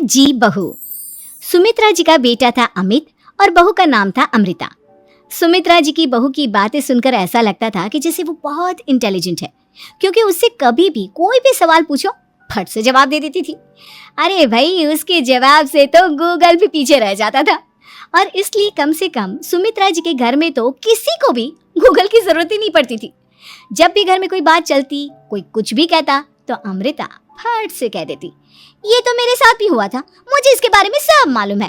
जी बहू। सुमित्रा जी का बेटा था अमित और बहू का नाम था अमृता। सुमित्रा जी की बहू की बातें सुनकर ऐसा लगता था कि जैसे वो बहुत इंटेलिजेंट है, क्योंकि उससे कभी भी कोई भी सवाल पूछो फट से जवाब दे देती थी। अरे भाई, उसके जवाब से तो गूगल भी पीछे रह जाता था। और इसलिए कम से कम सुमित्रा जी के घर में तो किसी को भी गूगल की जरूरत ही नहीं पड़ती थी। जब भी घर में कोई बात चलती, कोई कुछ भी कहता, तो अमृता फट से कह देती, ये तो मेरे साथ भी हुआ था, मुझे इसके बारे में सब मालूम है।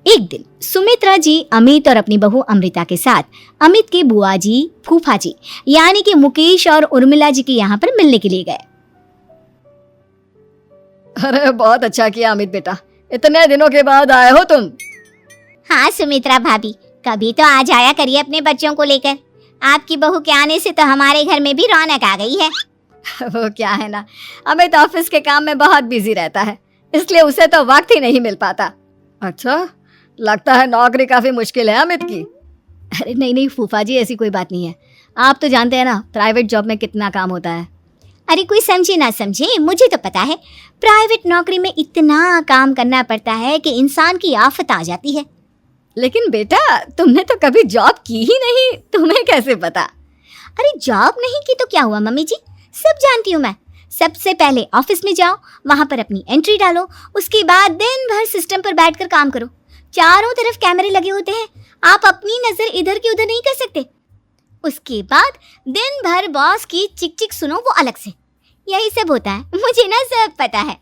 एक दिन सुमित्रा जी अमित और अपनी बहू अमृता के साथ अमित के बुआ जी, फूफा जी यानी कि मुकेश और उर्मिला जी के यहाँ पर मिलने के लिए गए। अरे बहुत अच्छा किया अमित बेटा, इतने दिनों के बाद आए हो तुम। हाँ सुमित्रा भाभी, कभी तो आ जाया करिए अपने बच्चों को लेकर। आपकी बहू के आने से तो हमारे घर में भी रौनक आ गई है। वो क्या है ना, अमित ऑफिस के काम में बहुत बिजी रहता है, इसलिए उसे तो वक्त ही नहीं मिल पाता। अच्छा, लगता है नौकरी काफी मुश्किल है अमित की। अरे नहीं नहीं फूफा जी, ऐसी कोई बात नहीं है। आप तो जानते हैं ना प्राइवेट जॉब में कितना काम होता है। अरे कोई समझे ना समझे, मुझे तो पता है प्राइवेट नौकरी में इतना काम करना पड़ता है कि इंसान की आफत आ जाती है। लेकिन बेटा, तुमने तो कभी जॉब की ही नहीं, तुम्हें कैसे पता? अरे जॉब नहीं की तो क्या हुआ मम्मी जी, सब जानती हूँ मैं। सबसे पहले ऑफिस में जाओ, वहां पर अपनी एंट्री डालो, उसके बाद दिन भर सिस्टम पर बैठकर काम करो। चारों तरफ कैमरे लगे होते हैं, आप अपनी नजर इधर की उधर नहीं कर सकते। उसके बाद दिन भर बॉस की चिक चिक सुनो, वो अलग से। यही सब होता है, मुझे ना सब पता है।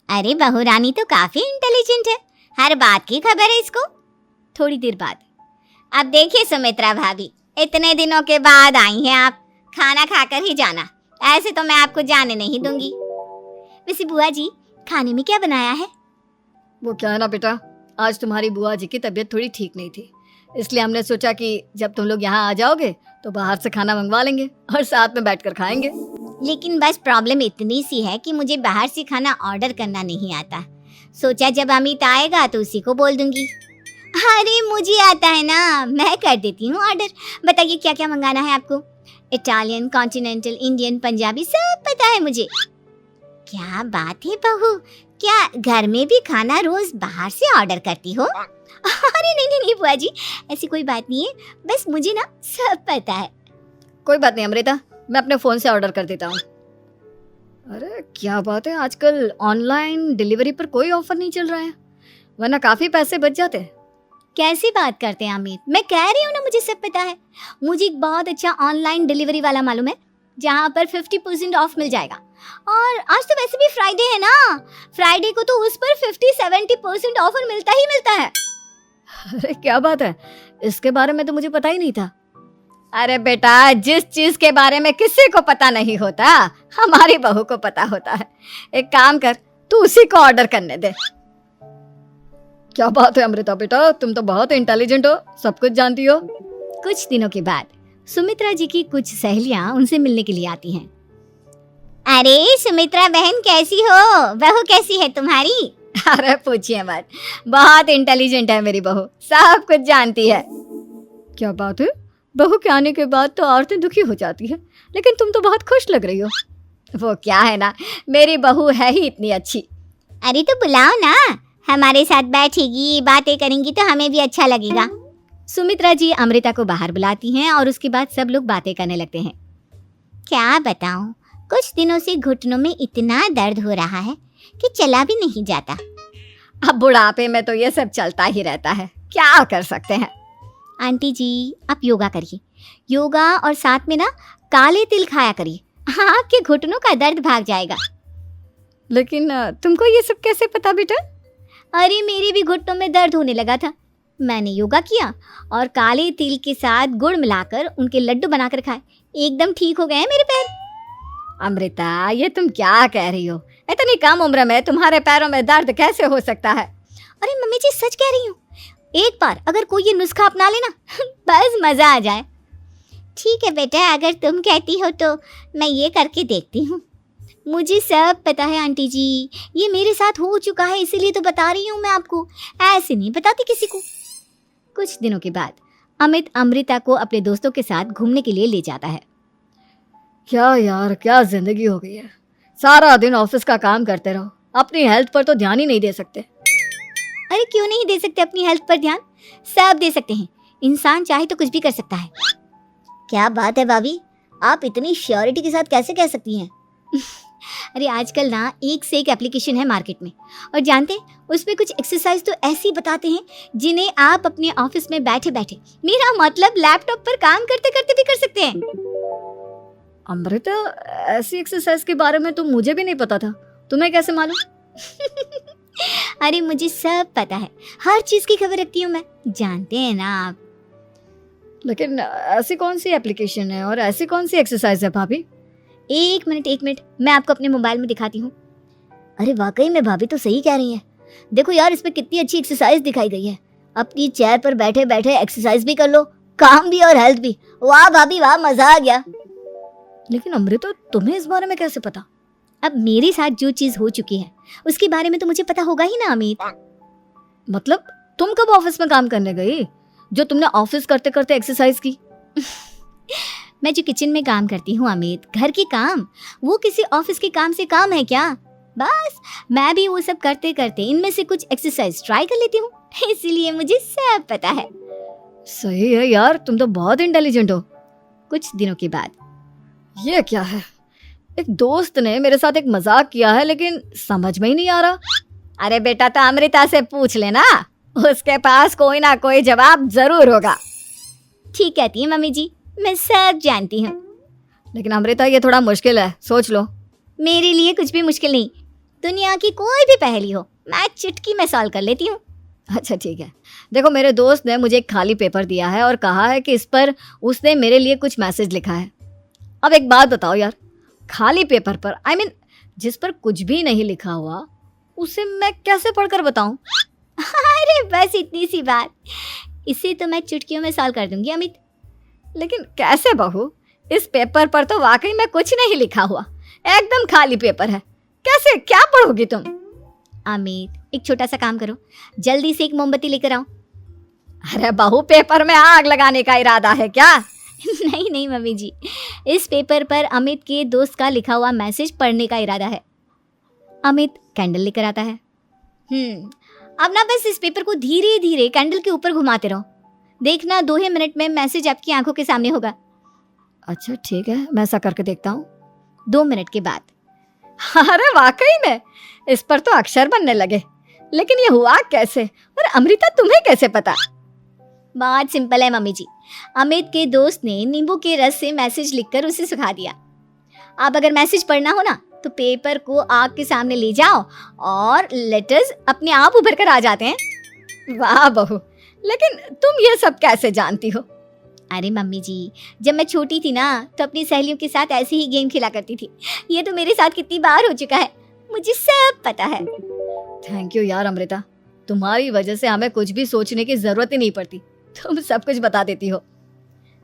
अरे बहू रानी तो काफी इंटेलिजेंट है, हर बात की खबर है इसको। थोड़ी देर बाद, अब देखिए सुमित्रा भाभी, इतने दिनों के बाद आई हैं आप, खाना खाकर ही जाना, ऐसे तो मैं आपको जाने नहीं दूंगी। वैसे बुआ जी, खाने में क्या बनाया है? वो क्या है ना बेटा, आज तुम्हारी बुआ जी की तबीयत थोड़ी ठीक नहीं थी, इसलिए हमने सोचा कि जब तुम लोग यहाँ आ जाओगे तो बाहर से खाना मंगवा लेंगे और साथ में बैठकर खाएंगे। लेकिन बस प्रॉब्लम इतनी सी है कि मुझे बाहर से खाना ऑर्डर करना नहीं आता। सोचा जब अमित आएगा तो उसी को बोल दूंगी। अरे मुझे आता है ना, मैं कर देती हूँ ऑर्डर। बताइए क्या क्या मंगाना है आपको? इटालियन, कॉन्टिनेंटल, इंडियन, पंजाबी, सब पता है मुझे। क्या बात है बहू, क्या घर में भी खाना रोज बाहर से ऑर्डर करती हो? अरे नहीं नहीं नहीं बुआ जी, ऐसी कोई बात नहीं है, बस मुझे ना सब पता है। कोई बात नहीं अमृता, मैं अपने फोन से ऑर्डर कर देता हूँ। अरे क्या बात है, आजकल ऑनलाइन डिलीवरी पर कोई ऑफर नहीं चल रहा है, वरना काफी पैसे बच जाते हैं। कैसी बात करते हैं अमित, मैं कह रही हूँ ना मुझे सब पता है। मुझे एक बहुत अच्छा ऑनलाइन डिलीवरी वाला मालूम है, जहाँ पर 50% ऑफ मिल जाएगा। और आज तो वैसे भी फ्राइडे है ना, फ्राइडे को तो उस पर 50-70% ऑफर मिलता ही मिलता है। अरे क्या बात है, इसके बारे में तो मुझे पता ही नहीं था। अरे बेटा, जिस चीज के बारे में किसी को पता नहीं होता, हमारी बहू को पता होता है। एक काम कर, तू उसी को ऑर्डर करने दे। क्या बात है अमृता बेटा, तुम तो बहुत इंटेलिजेंट हो, सब कुछ जानती हो। कुछ दिनों के बाद सुमित्रा जी की कुछ सहेलियां उनसे मिलने के लिए आती हैं। अरे सुमित्रा बहन कैसी हो, बहू कैसी है तुम्हारी? अरे पूछिए मत, बहुत इंटेलिजेंट है मेरी बहू, सब कुछ जानती है। क्या बात है, बहू के आने के बाद तो औरतें दुखी हो जाती है, लेकिन तुम तो बहुत खुश लग रही हो। वो क्या है ना, मेरी बहू है ही इतनी अच्छी। अरे तो बुलाओ ना, हमारे साथ बैठेगी, बातें करेंगी तो हमें भी अच्छा लगेगा। सुमित्रा जी अमृता को बाहर बुलाती हैं और उसके बाद सब लोग बातें करने लगते हैं। क्या बताऊं, कुछ दिनों से घुटनों में इतना दर्द हो रहा है कि चला भी नहीं जाता। अब बुढ़ापे में तो ये सब चलता ही रहता है, क्या कर सकते हैं। आंटी जी आप योगा करिए, योगा और साथ में ना काले तिल खाया करिए, आपके घुटनों का दर्द भाग जाएगा। लेकिन तुमको ये सब कैसे पता बेटा? अरे मेरे भी घुटनों में दर्द होने लगा था, मैंने योगा किया और काले तिल के साथ गुड़ मिलाकर उनके लड्डू बनाकर खाए, एकदम ठीक हो गए हैं मेरे पैर। अमृता, ये तुम क्या कह रही हो? इतनी कम उम्र में तुम्हारे पैरों में दर्द कैसे हो सकता है? अरे मम्मी जी सच कह रही हूँ, एक बार अगर कोई ये नुस्खा अपना लेना बस मजा आ जाए। ठीक है बेटा, अगर तुम कहती हो तो मैं ये करके देखती हूँ। मुझे सब पता है आंटी जी, ये मेरे साथ हो चुका है, इसीलिए तो बता रही हूँ मैं आपको, ऐसे नहीं बताती किसी को। कुछ दिनों के बाद अमित अमृता को अपने दोस्तों के साथ घूमने के लिए ले जाता है। क्या यार, क्या जिंदगी हो गई है, सारा दिन ऑफिस का काम करते रहो, अपनी हेल्थ पर तो ध्यान ही नहीं दे सकते। अरे क्यों नहीं दे सकते अपनी हेल्थ पर ध्यान? सब दे सकते हैं। इंसान चाहे तो कुछ भी कर सकता है। क्या बात है भाभी, आप इतनी श्योरिटी के साथ कैसे कह सकती हैं? अरे आजकल ना एक से एक एप्लीकेशन है मार्केट में, और जानते हैं उसमें कुछ एक्सरसाइज तो ऐसी बताते हैं जिन्हें आप अपने ऑफिस में बैठे बैठे, मेरा मतलब लैपटॉप पर काम करते करते भी कर सकते हैं। अमृता, ऐसी एक्सरसाइज के बारे में तो मुझे भी नहीं पता था, तुम्हें कैसे मालूम? अरे मुझे सब पता है, हर चीज की खबर रखती हूँ मैं, जानते हैं ना आप। लेकिन ऐसी कौन सी एप्लीकेशन है और ऐसी कौन सी एक्सरसाइज है भाभी? एक मिनट, मैं आपको अपने मोबाइल में दिखाती हूँ। अरे वाकई में भाभी तो सही कह रही हैं। देखो यार, इसमें कितनी अच्छी एक्सरसाइज दिखाई गई है। अपनी चेयर पर बैठे बैठे एक्सरसाइज भी कर लो, काम भी और हेल्थ भी। वाह भाभी वाह, मजा आ गया। लेकिन अमृता, तुम्हें इस बारे में कैसे पता? अब मेरे साथ जो चीज हो चुकी है उसके बारे में तो मुझे पता होगा ही ना अमित। मतलब तुम कब ऑफिस में काम करने गई जो तुमने ऑफिस करते करते एक्सरसाइज की? मैं जो किचन में काम करती हूँ अमित, घर के काम, वो किसी ऑफिस के काम से काम है क्या? बस मैं भी वो सब करते करते इनमें से कुछ एक्सरसाइज ट्राई कर लेती हूँ, इसीलिए मुझे सब पता है। सही है यार, तुम तो बहुत इंटेलिजेंट हो। कुछ दिनों के बाद, ये क्या है? एक दोस्त ने मेरे साथ एक मजाक किया है, लेकिन समझ में ही नहीं आ रहा। अरे बेटा, तो अमृता से पूछ लेना, उसके पास कोई ना कोई जवाब जरूर होगा। ठीक कहती है मम्मी जी, मैं सब जानती हूँ। लेकिन अमृता, ये थोड़ा मुश्किल है, सोच लो। मेरे लिए कुछ भी मुश्किल नहीं, दुनिया की कोई भी पहेली हो मैं चुटकी में सॉल्व कर लेती हूँ। अच्छा ठीक है, देखो मेरे दोस्त ने मुझे एक खाली पेपर दिया है और कहा है कि इस पर उसने मेरे लिए कुछ मैसेज लिखा है। अब एक बात बताओ यार, खाली पेपर पर, I mean, जिस पर कुछ भी नहीं लिखा हुआ, उसे मैं कैसे पढ़कर बताऊं? अरे बस इतनी सी बात, इसे तो मैं चुटकियों में सॉल्व कर दूंगी अमित। लेकिन कैसे बहू? इस पेपर पर तो वाकई में कुछ नहीं लिखा हुआ, एकदम खाली पेपर है, कैसे, क्या पढ़ोगी तुम? अमित, एक छोटा सा काम करो, जल्दी से एक मोमबत्ती लेकर आओ। अरे बहू, पेपर में आग लगाने का इरादा है क्या? नहीं मम्मी जी, इस पेपर पर अमित के दोस्त का लिखा हुआ मैसेज पढ़ने का इरादा है। अमित कैंडल लेकर आता है। अब ना बस इस पेपर को धीरे धीरे कैंडल के ऊपर घुमाते रहो, देखना 2 ही मिनट में मैसेज आपकी आंखों के सामने होगा। अच्छा ठीक है, मैं ऐसा करके देखता हूँ। 2 मिनट के बाद, अरे वाकई में इस पर तो अक्षर बनने लगे, लेकिन ये हुआ कैसे? और अमृता, तुम्हें कैसे पता? बहुत सिंपल है मम्मी जी, अमित के दोस्त ने नींबू के रस से मैसेज लिखकर उसे सुखा दिया। अब अगर मैसेज पढ़ना हो ना तो पेपर को आग के सामने ले जाओ और लेटर्स अपने आप उभर कर आ जाते हैं। वाह बहू, लेकिन तुम ये सब कैसे जानती हो? अरे मम्मी जी, जब मैं छोटी थी ना तो अपनी सहेलियों के साथ ऐसे ही गेम खेला करती थी। ये तो मेरे साथ कितनी बार हो चुका है, मुझे सब पता है। थैंक यू यार अमृता, तुम्हारी वजह से हमें कुछ भी सोचने की जरूरत ही नहीं पड़ती, तुम सब कुछ बता देती हो।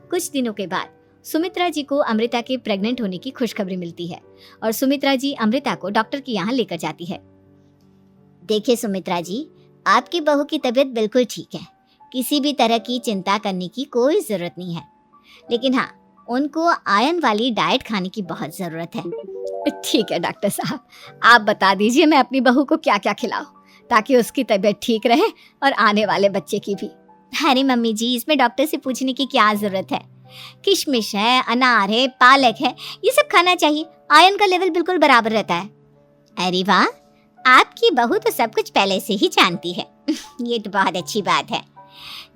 कुछ दिनों के बाद सुमित्रा जी को अमृता के प्रेग्नेंट होने की खुशखबरी मिलती है और सुमित्रा जी अमृता को डॉक्टर के यहाँ लेकर जाती है। देखिए सुमित्रा जी, आपकी बहू की तबीयत बिल्कुल ठीक है, किसी भी तरह की चिंता करने की कोई जरूरत नहीं है, लेकिन हाँ, उनको आयरन वाली डाइट खाने की बहुत जरूरत है। ठीक है डॉक्टर साहब, आप बता दीजिए मैं अपनी बहू को क्या क्या खिलाऊं ताकि उसकी तबीयत ठीक रहे और आने वाले बच्चे की भी। अरे मम्मी जी, इसमें डॉक्टर से पूछने की क्या जरूरत है, किशमिश है, अनार है, पालक है, ये सब खाना चाहिए, आयरन का लेवल बिल्कुल बराबर रहता है। अरे वाह, आपकी बहू तो सब कुछ पहले से ही जानती है। ये तो बहुत अच्छी बात है।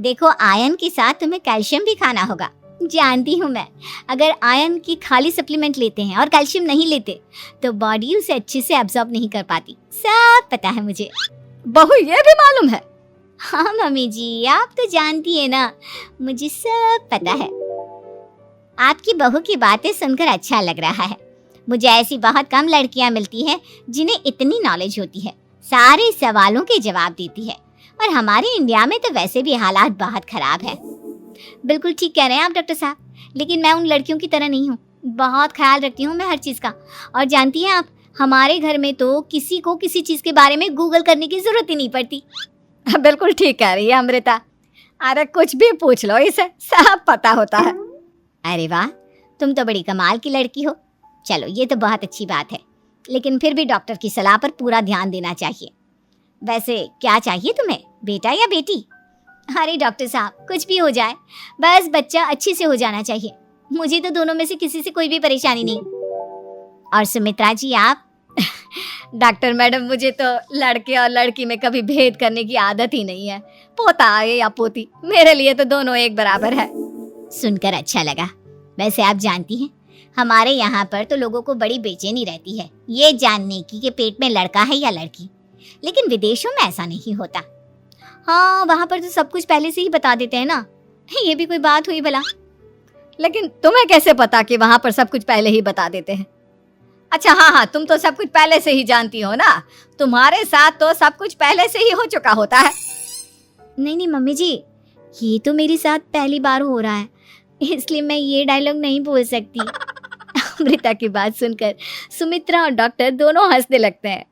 देखो, आयरन के साथ तुम्हें कैल्शियम भी खाना होगा, जानती हूँ मैं। अगर आयरन की खाली सप्लीमेंट लेते हैं और कैल्शियम नहीं लेते तो बॉडी उसे अच्छे से एब्जॉर्ब नहीं कर पाती, सब पता है मुझे। बहू, ये भी मालूम है? हाँ मम्मी जी, आप तो जानती है ना, मुझे सब पता है। आपकी बहू की बातें सुनकर अच्छा लग रहा है। मुझे ऐसी बहुत कम लड़कियां मिलती हैं जिन्हें इतनी नॉलेज होती है, सारे सवालों के जवाब देती है, और हमारे इंडिया में तो वैसे भी हालात बहुत खराब है। बिल्कुल ठीक कह रहे हैं आप डॉक्टर साहब, लेकिन मैं उन लड़कियों की तरह नहीं हूँ, बहुत ख्याल रखती हूँ मैं हर चीज़ का। और जानती हैं आप, हमारे घर में तो किसी को किसी चीज़ के बारे में गूगल करने की जरूरत ही नहीं पड़ती। बिल्कुल ठीक कह रही है अमृता, अरे कुछ भी पूछ लो, इसे सब पता होता है। अरे वाह, तुम तो बड़ी कमाल की लड़की हो। चलो, ये तो बहुत अच्छी बात है। लेकिन फिर भी डॉक्टर की सलाह पर पूरा ध्यान देना चाहिए। वैसे क्या चाहिए तुम्हें, बेटा या बेटी? अरे डॉक्टर साहब, कुछ भी हो जाए, बस बच्चा अच्छे से हो जाना चाहिए। मुझे तो दोनों में से किसी से कोई भी परेशानी नहीं। और सुमित्रा जी आप? डॉक्टर मैडम, मुझे तो लड़के और लड़की में कभी भेद करने की आदत ही नहीं है। पोता आए या पोती, मेरे लिए तो दोनों एक बराबर है। सुनकर अच्छा लगा। वैसे आप जानती हैं, हमारे यहाँ पर तो लोगों को बड़ी बेचैनी रहती है ये जानने की कि पेट में लड़का है या लड़की, लेकिन विदेशों में ऐसा नहीं होता। हाँ, वहाँ पर तो सब कुछ पहले से ही बता देते हैं ना। ये भी कोई बात हुई भला? लेकिन तुम्हें कैसे पता कि वहां पर सब कुछ पहले ही बता देते हैं? अच्छा हाँ, तुम तो सब कुछ पहले से ही जानती हो ना। तुम्हारे साथ तो सब कुछ पहले से ही हो चुका होता है। नहीं मम्मी जी, ये तो मेरे साथ पहली बार हो रहा है, इसलिए मैं ये डायलॉग नहीं बोल सकती। अमृता की बात सुनकर सुमित्रा और डॉक्टर दोनों हंसने लगते हैं।